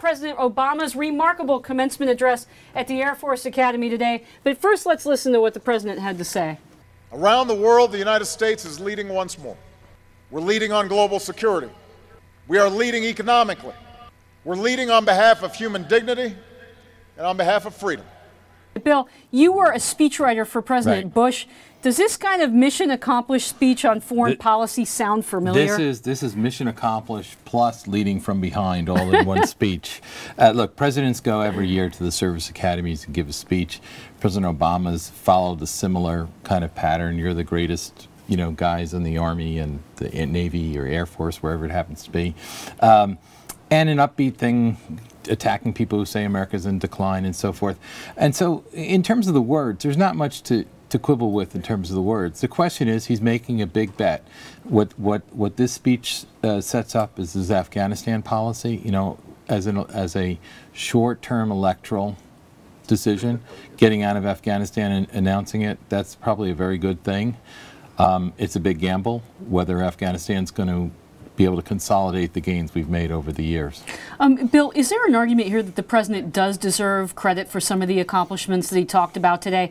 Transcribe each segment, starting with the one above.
President Obama's remarkable commencement address at the Air Force Academy today. But first, let's listen to what the President had to say. Around the world, the United States is leading once more. We're leading on global security. We are leading economically. We're leading on behalf of human dignity and on behalf of freedom. Bill, you were a speechwriter for President Bush. Does this kind of mission accomplished speech on foreign policy sound familiar? This is mission accomplished plus leading from behind all in one speech. Look, presidents go every year to the service academies and give a speech. President Obama's followed a similar kind of pattern. You're the greatest, you know, guys in the Army and the Navy or Air Force, wherever it happens to be. And an upbeat thing, attacking people who say America's in decline and so forth. And so in terms of the words, there's not much to quibble with in terms of the words. The question is, he's making a big bet. What this speech sets up is his Afghanistan policy, you know, as a short-term electoral decision, getting out of Afghanistan and announcing it. That's probably a very good thing. It's a big gamble whether Afghanistan's going to be able to consolidate the gains we've made over the years. Bill, is there an argument here that the President does deserve credit for some of the accomplishments that he talked about today?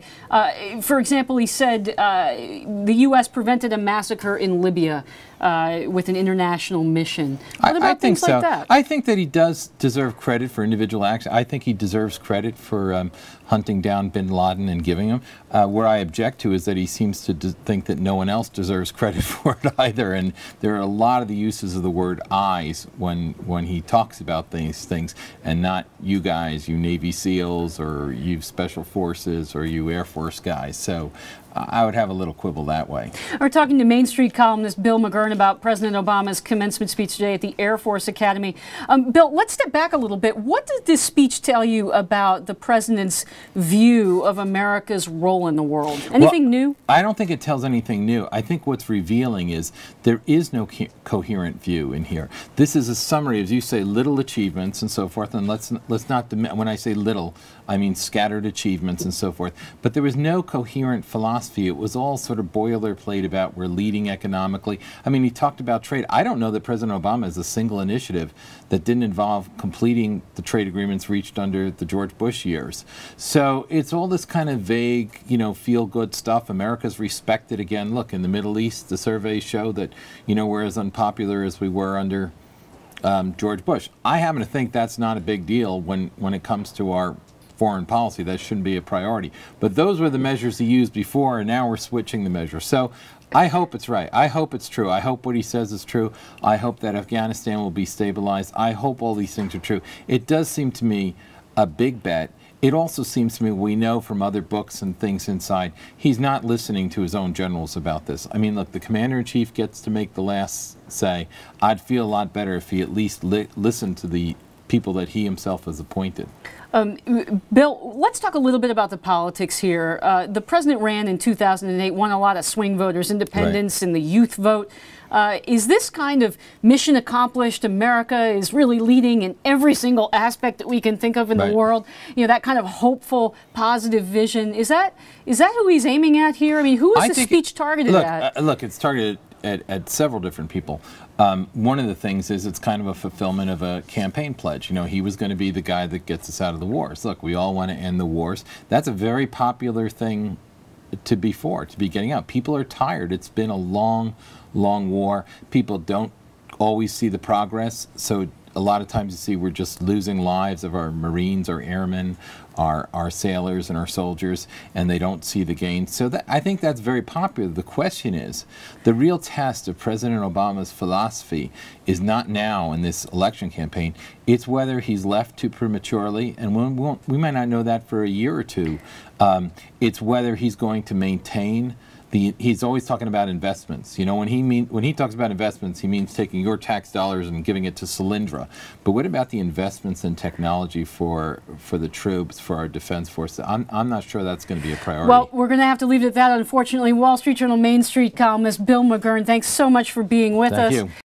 For example, he said the U.S. prevented a massacre in Libya with an international mission. What about things like that? I think that he does deserve credit for individual action. I think he deserves credit for hunting down bin Laden and giving him. Where I object to is that he seems to think that no one else deserves credit for it either. And there are a lot of the uses of the word I's when he talks about these things, and not you guys, you Navy SEALs, or you Special Forces, or you Air Force guys. So I would have a little quibble that way. We're talking to Main Street columnist Bill McGurn about President Obama's commencement speech today at the Air Force Academy. Bill, let's step back a little bit. What does this speech tell you about the President's view of America's role in the world? Anything new? I don't think it tells anything new. I think what's revealing is there is no coherent view in here. This is a summary, as you say, little achievements and so forth. And let's not, when I say little, I mean scattered achievements and so forth. But there was no coherent philosophy. It was all sort of boilerplate about we're leading economically. I mean, he talked about trade. I don't know that President Obama has a single initiative that didn't involve completing the trade agreements reached under the George Bush years. So it's all this kind of vague, you know, feel-good stuff. America's respected again. Look, in the Middle East, the surveys show that, you know, we're as unpopular as we were under George Bush. I happen to think that's not a big deal when it comes to our foreign policy. That shouldn't be a priority. But those were the measures he used before, and now we're switching the measures. So I hope it's right. I hope it's true. I hope what he says is true. I hope that Afghanistan will be stabilized. I hope all these things are true. It does seem to me a big bet. It also seems to me, we know from other books and things inside, he's not listening to his own generals about this. I mean, look, the commander-in-chief gets to make the last say. I'd feel a lot better if he at least listened to the people that he himself has appointed. Bill, let's talk a little bit about the politics here. The President ran in 2008, won a lot of swing voters, independents, and the youth vote. Is this kind of mission accomplished, America is really leading in every single aspect that we can think of in the world? You know, that kind of hopeful, positive vision. Is that who he's aiming at here? I mean, who is the speech targeted at? Look, it's targeted at several different people. One of the things is it's kind of a fulfillment of a campaign pledge. You know, he was going to be the guy that gets us out of the wars. Look, we all want to end the wars. That's a very popular thing to be getting out. People are tired. It's been a long, long war. People don't always see the progress. So a lot of times you see we're just losing lives of our Marines, our airmen, our sailors and our soldiers, and they don't see the gains. So I think that's very popular. The question is, the real test of President Obama's philosophy is not now in this election campaign. It's whether he's left too prematurely, and we might not know that for a year or two. It's whether he's going to maintain he's always talking about investments. You know, when he talks about investments, he means taking your tax dollars and giving it to Solyndra. But what about the investments in technology for the troops, for our defense force? I'm not sure that's going to be a priority. Well, we're going to have to leave it at that, unfortunately. Wall Street Journal Main Street columnist Bill McGurn, thanks so much for being with us. Thank you.